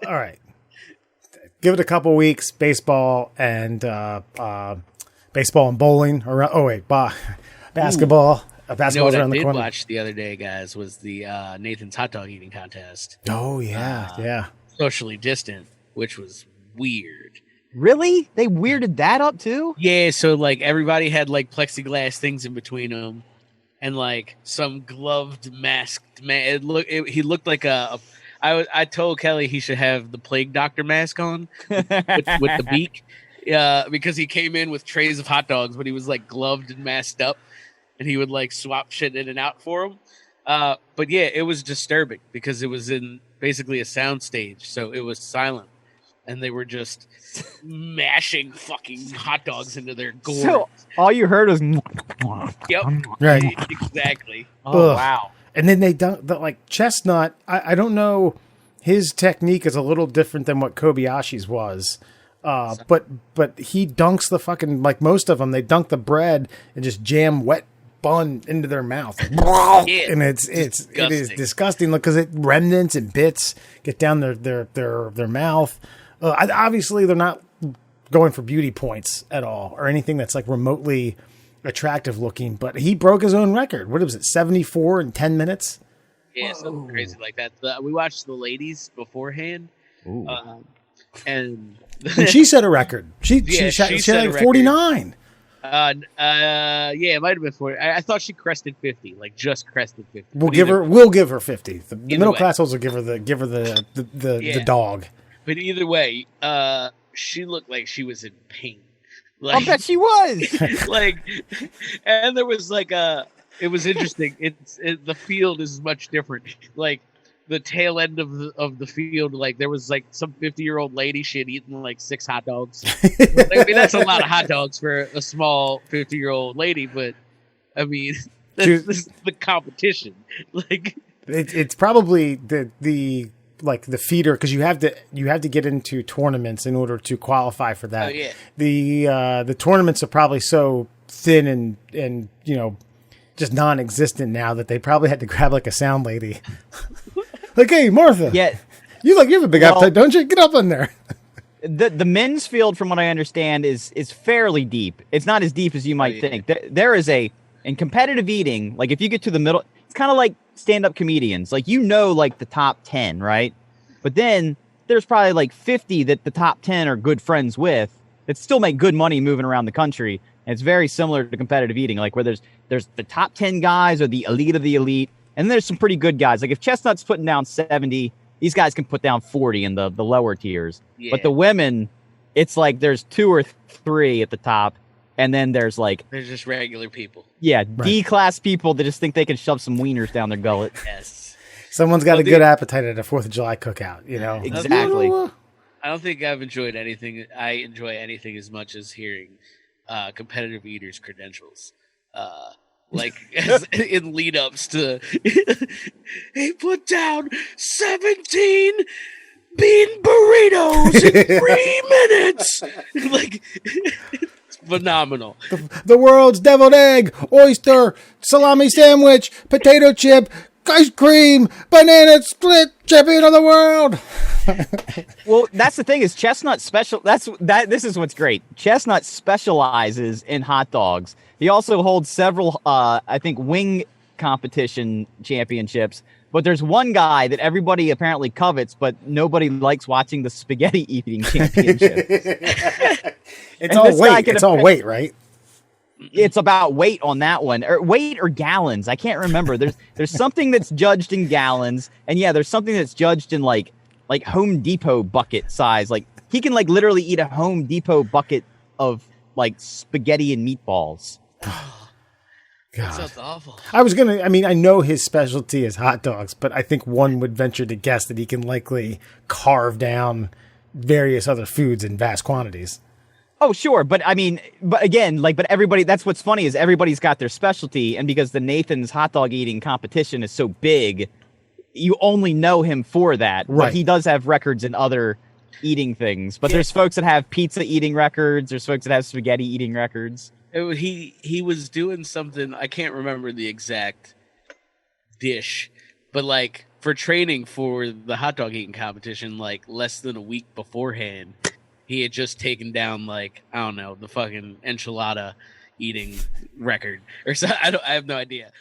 All right. Give it a couple weeks. Baseball and bowling. Basketball. Basketball's what around I the did corner. watch the other day, guys, was the Nathan's hot dog eating contest. Oh yeah. Socially distant, which was weird. Really? They weirded that up too? Yeah, so like everybody had like plexiglass things in between them, and like some gloved, masked man. He looked like I told Kelly he should have the plague doctor mask on with the beak, because he came in with trays of hot dogs, but he was like gloved and masked up, and he would like swap shit in and out for him. But yeah, it was disturbing because it was in basically a sound stage, so it was silent. And they were just mashing fucking hot dogs into their gourds. So all you heard was... Yep. Right. Exactly. Oh, Ugh. wow. And then they dunk like Chesnut. I don't know. His technique is a little different than what Kobayashi's was. But he dunks the fucking, like most of them, they dunk the bread and just jam wet bun into their mouth. And it is disgusting because it remnants and bits get down their mouth. Obviously, they're not going for beauty points at all or anything that's like remotely attractive looking. But he broke his own record. What was it? 74 in 10 minutes. Yeah, something crazy like that. We watched the ladies beforehand, and she set a record. She set like 49. Yeah, it might have been 40. I thought she crested 50, like just crested 50. We'll give her 50. The middle class holes will give her the dog. But either way, she looked like she was in pain. Like, I bet she was. Like, and there was like it was interesting. The field is much different. Like the tail end of the field, like there was like some 50-year-old lady. She had eaten like 6 hot dogs. I mean, that's a lot of hot dogs for a small 50-year-old lady. But I mean, this is the competition. Like it's probably the like the feeder because you have to get into tournaments in order to qualify for that. Oh, yeah. The tournaments are probably so thin and just non-existent now that they probably had to grab like a sound lady. Like, hey, Martha. Yeah. You have a big appetite, don't you? Get up in there. The men's field, from what I understand, is fairly deep. It's not as deep as you might think. There is in competitive eating, like if you get to the middle, it's kind of like stand-up comedians. Like, like the top 10, right? But then there's probably like 50 that the top 10 are good friends with that still make good money moving around the country. And it's very similar to competitive eating, like where there's the top 10 guys or the elite of the elite, and there's some pretty good guys. Like if Chestnut's putting down 70, these guys can put down 40 in the lower tiers. Yeah. But the women, it's like there's 2 or 3 at the top, and then there's just regular people. Yeah, right. D-class people that just think they can shove some wieners down their gullet. Yes. Someone's got a good appetite at a 4th of July cookout, Exactly. I don't think I've enjoyed anything. I enjoy anything as much as hearing competitive eaters' credentials. In lead-ups to he put down 17 bean burritos in 3 minutes. It's phenomenal. The world's deviled egg, oyster, salami sandwich, potato chip, ice cream, banana split, champion of the world. Well, that's the thing is Chestnut this is what's great. Chestnut specializes in hot dogs. He also holds several, I think, wing competition championships. But there's one guy that everybody apparently covets, but nobody likes watching the spaghetti eating championship. It's all weight, right? It's about weight on that one, or weight or gallons. I can't remember. There's something that's judged in gallons, and yeah, there's something that's judged in like Home Depot bucket size. Like he can literally eat a Home Depot bucket of spaghetti and meatballs. That sounds awful. I know his specialty is hot dogs, but I think one would venture to guess that he can likely carve down various other foods in vast quantities. Oh, sure. But again, but everybody, that's what's funny is everybody's got their specialty. And because the Nathan's hot dog eating competition is so big, you only know him for that. Right. But he does have records in other eating things. But there's folks that have pizza eating records. There's folks that have spaghetti eating records. He was doing something, I can't remember the exact dish, but for training for the hot dog eating competition, like less than a week beforehand, he had just taken down like I don't know the fucking enchilada eating record or so. I have no idea.